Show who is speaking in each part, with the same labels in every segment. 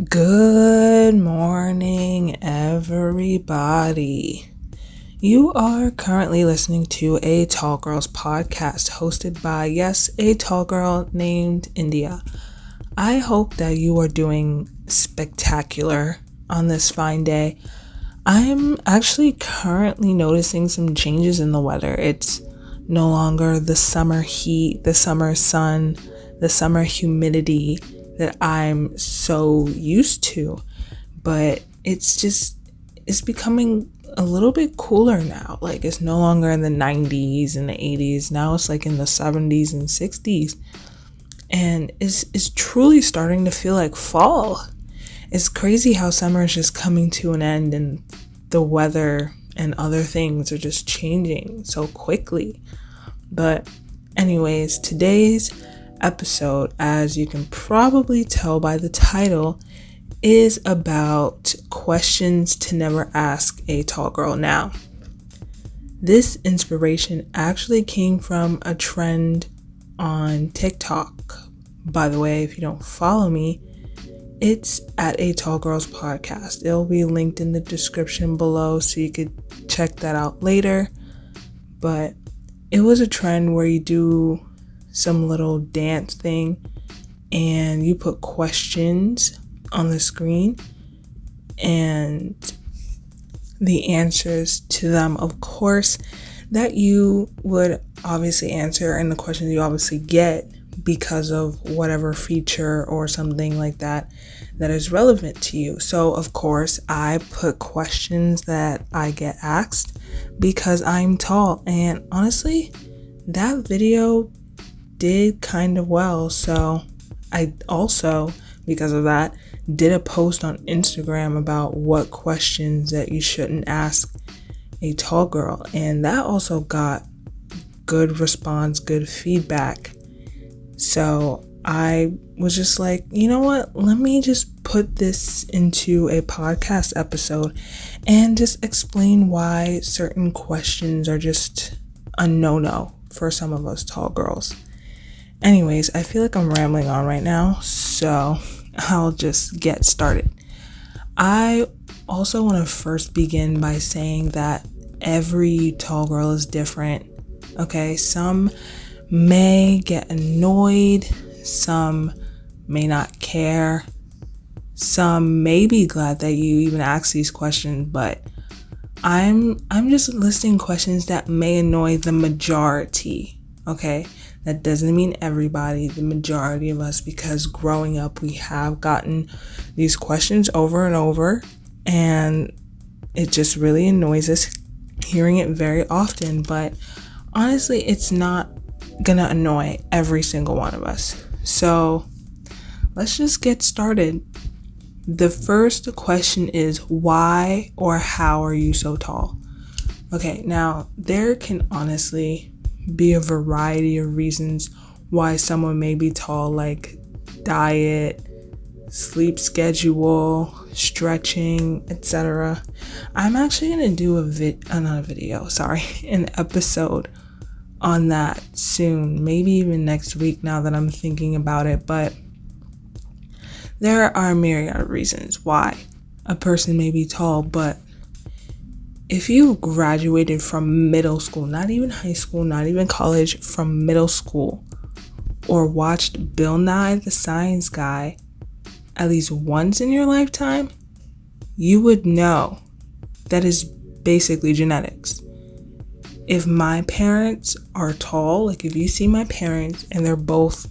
Speaker 1: Good morning, everybody. You are currently listening to a Tall Girls podcast hosted by, yes, a tall girl named India. I hope that you are doing spectacular on this fine day. I'm actually currently noticing some changes in the weather. It's no longer the summer heat, the summer sun, the summer humidity that I'm so used to, but it's becoming a little bit cooler now. Like, it's no longer in the 90s and the 80s. Now it's like in the 70s and 60s, and it's truly starting to feel like fall. It's crazy how summer is just coming to an end and the weather and other things are just changing so quickly. But anyways, today's episode, as you can probably tell by the title, is about questions to never ask a tall girl. Now, this inspiration actually came from a trend on TikTok. By the way, if you don't follow me, it's at a Tall Girls podcast. It'll be linked in the description below so you could check that out later. But it was a trend where you do some little dance thing and you put questions on the screen and the answers to them, of course, that you would obviously answer, and the questions you obviously get because of whatever feature or something like that is relevant to you. So of course I put questions that I get asked because I'm tall, and honestly that video did kind of well. So I also, because of that, did a post on Instagram about what questions that you shouldn't ask a tall girl, and that also got good response, good feedback. So I was just like, you know what? Let me just put this into a podcast episode and just explain why certain questions are just a no-no for some of us tall girls. Anyways, I feel like I'm rambling on right now, so I'll just get started. I also want to first begin by saying that every tall girl is different. Okay, some may get annoyed, some may not care, some may be glad that you even ask these questions, but I'm just listing questions that may annoy the majority. Okay, that doesn't mean everybody, the majority of us, because growing up we have gotten these questions over and over, and it just really annoys us hearing it very often. But honestly, it's not gonna annoy every single one of us. So let's just get started. The first question is, why or how are you so tall? Okay, now there can honestly be a variety of reasons why someone may be tall, like diet, sleep schedule, stretching, etc. I'm actually gonna do an episode on that soon, maybe even next week now that I'm thinking about it. But there are a myriad of reasons why a person may be tall, but if you graduated from middle school, not even high school, not even college, from middle school, or watched Bill Nye the Science Guy at least once in your lifetime, you would know that is basically genetics. If my parents are tall, like if you see my parents and they're both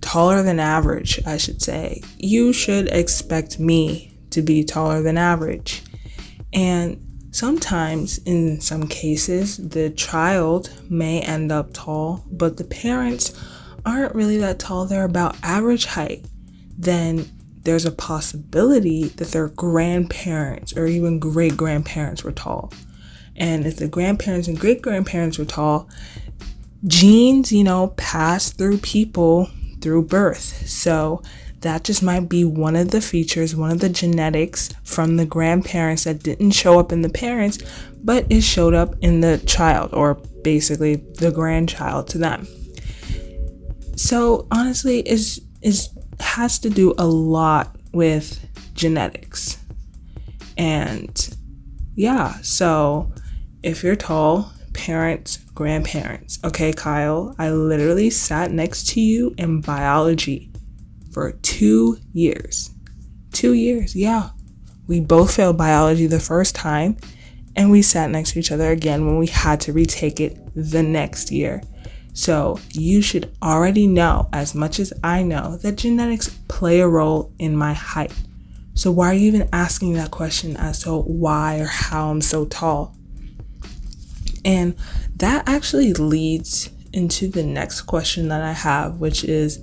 Speaker 1: taller than average, I should say, you should expect me to be taller than average. And sometimes, in some cases, the child may end up tall, but the parents aren't really that tall. They're about average height. Then there's a possibility that their grandparents or even great-grandparents were tall. And if the grandparents and great-grandparents were tall, genes, pass through people through birth. So that just might be one of the features, one of the genetics from the grandparents that didn't show up in the parents, but it showed up in the child, or basically the grandchild to them. So honestly, it has to do a lot with genetics. And yeah, so if you're tall, parents, grandparents. Okay, Kyle, I literally sat next to you in biology for 2 years. 2 years, yeah. We both failed biology the first time, and we sat next to each other again when we had to retake it the next year. So you should already know, as much as I know, that genetics play a role in my height. So why are you even asking that question as to why or how I'm so tall? And that actually leads into the next question that I have, which is,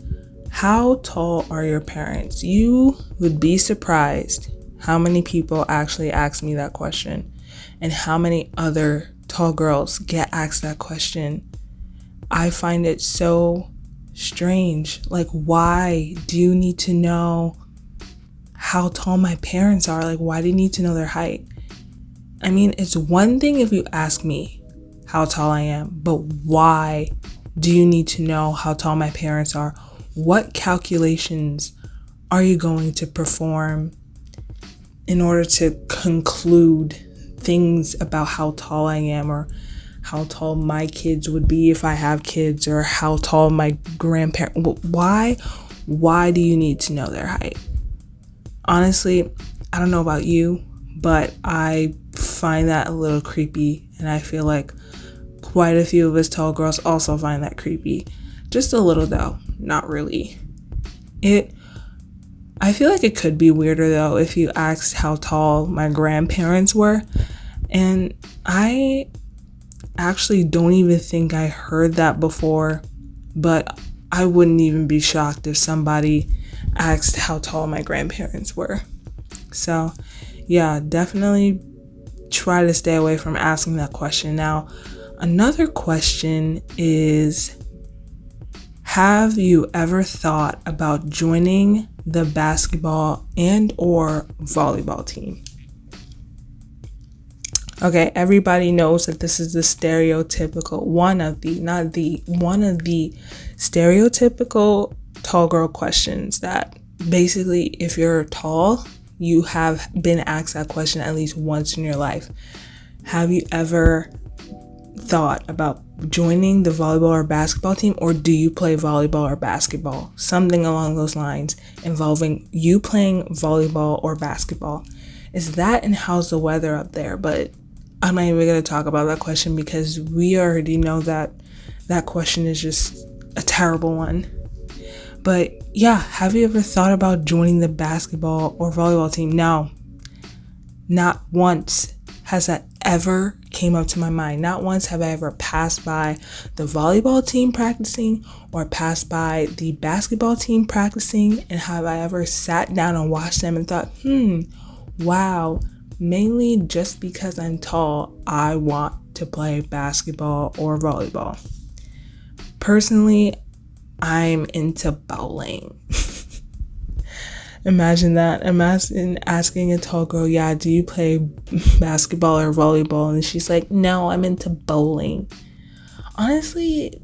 Speaker 1: how tall are your parents? You would be surprised how many people actually ask me that question, and how many other tall girls get asked that question. I find it so strange. Like, why do you need to know how tall my parents are? Like, why do you need to know their height? I mean, it's one thing if you ask me how tall I am, but why do you need to know how tall my parents are? What calculations are you going to perform in order to conclude things about how tall I am, or how tall my kids would be if I have kids, or how tall my grandparents? Why do you need to know their height? Honestly, I don't know about you, but I find that a little creepy, and I feel like quite a few of us tall girls also find that creepy. Just a little though, not really. I feel like it could be weirder though if you asked how tall my grandparents were, and I actually don't even think I heard that before, but I wouldn't even be shocked if somebody asked how tall my grandparents were. So yeah, definitely try to stay away from asking that question. Now, another question is, have you ever thought about joining the basketball and or volleyball team? Okay, everybody knows that this is the stereotypical, one of the stereotypical tall girl questions that basically, if you're tall, you have been asked that question at least once in your life. Have you ever thought about joining the volleyball or basketball team, or do you play volleyball or basketball? Something along those lines involving you playing volleyball or basketball. Is that, and how's the weather up there? But I'm not even going to talk about that question because we already know that that question is just a terrible one. But yeah, have you ever thought about joining the basketball or volleyball team? No, not once has that ever came up to my mind. Not once have I ever passed by the volleyball team practicing or passed by the basketball team practicing, and have I ever sat down and watched them and thought, wow, mainly just because I'm tall, I want to play basketball or volleyball. Personally, I'm into bowling. Imagine that. Imagine asking a tall girl, yeah, do you play basketball or volleyball? And she's like, no, I'm into bowling. Honestly,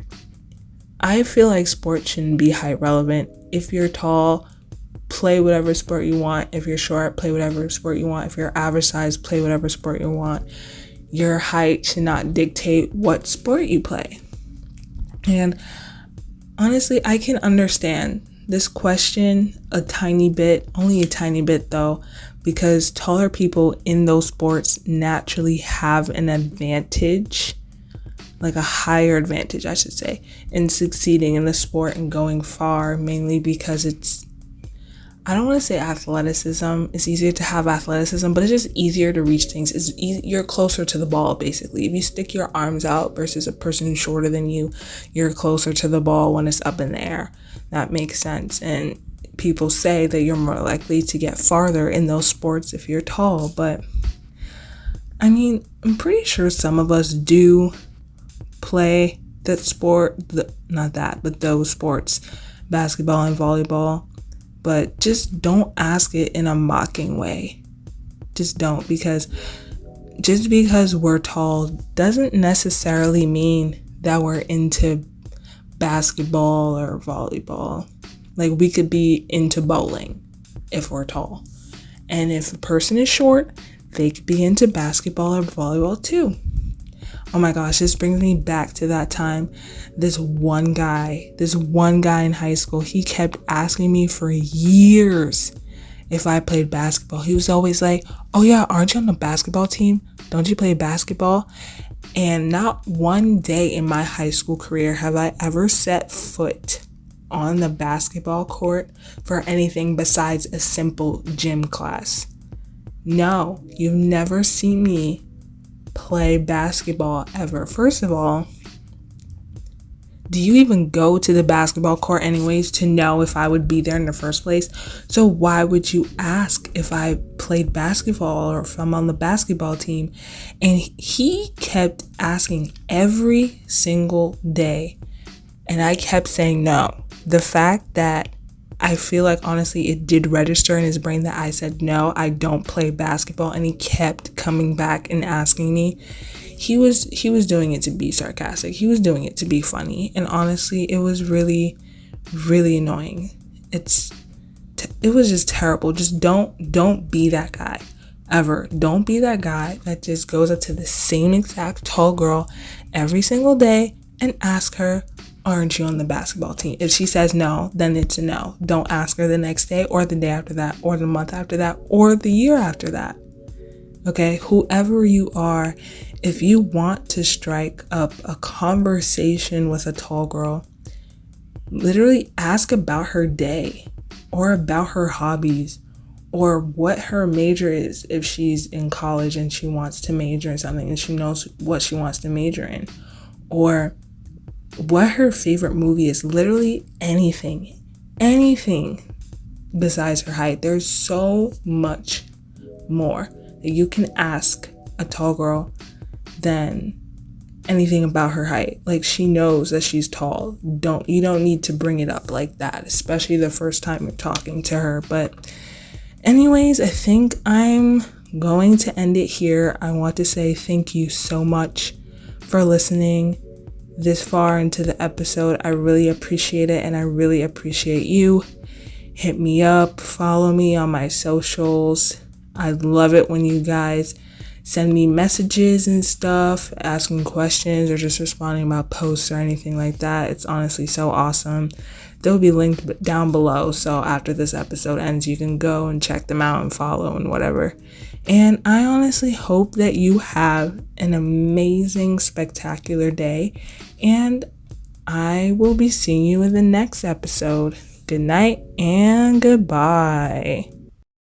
Speaker 1: I feel like sports shouldn't be height relevant. If you're tall, play whatever sport you want. If you're short, play whatever sport you want. If you're average size, play whatever sport you want. Your height should not dictate what sport you play. And honestly, I can understand this question a tiny bit, only a tiny bit though, because taller people in those sports naturally have an advantage, like a higher advantage, I should say, in succeeding in the sport and going far, mainly because it's, I don't want to say athleticism. It's easier to have athleticism, but it's just easier to reach things. You're closer to the ball, basically. If you stick your arms out versus a person shorter than you, you're closer to the ball when it's up in the air. That makes sense. And people say that you're more likely to get farther in those sports if you're tall. But I mean, I'm pretty sure some of us do play that sport, but those sports, basketball and volleyball. But just don't ask it in a mocking way. Just don't, because just because we're tall doesn't necessarily mean that we're into basketball or volleyball. Like, we could be into bowling. if we're tall. And if a person is short, they could be into basketball or volleyball too. Oh my gosh, this brings me back to that time. This one guy in high school, he kept asking me for years if I played basketball. He was always like, oh yeah, aren't you on the basketball team? Don't you play basketball? And not one day in my high school career have I ever set foot on the basketball court for anything besides a simple gym class. No, you've never seen me play basketball ever. First of all, do you even go to the basketball court anyways to know if I would be there in the first place? So why would you ask if I played basketball or if I'm on the basketball team? And he kept asking every single day, and I kept saying no. The fact that I feel like honestly it did register in his brain that I said no, I don't play basketball, and he kept coming back and asking me. He was doing it to be sarcastic. He was doing it to be funny, and honestly it was really, really annoying. It was just terrible. Just don't be that guy ever. Don't be that guy that just goes up to the same exact tall girl every single day and ask her, aren't you on the basketball team? If she says no, then it's a no. Don't ask her the next day or the day after that or the month after that or the year after that. Okay, whoever you are, if you want to strike up a conversation with a tall girl, literally ask about her day or about her hobbies or what her major is if she's in college and she wants to major in something and she knows what she wants to major in, or what her favorite movie is. Literally anything besides her height. There's so much more that you can ask a tall girl than anything about her height. Like, she knows that she's tall. You don't need to bring it up like that, especially the first time you're talking to her. But anyways, I think I'm going to end it here. I want to say thank you so much for listening this far into the episode. I really appreciate it, and I really appreciate you. Hit me up, follow me on my socials. I love it when you guys send me messages and stuff, asking questions or just responding about posts or anything like that. It's honestly so awesome. They'll be linked down below, so after this episode ends, you can go and check them out and follow and whatever. And I honestly hope that you have an amazing, spectacular day, and I will be seeing you in the next episode. Good night and goodbye.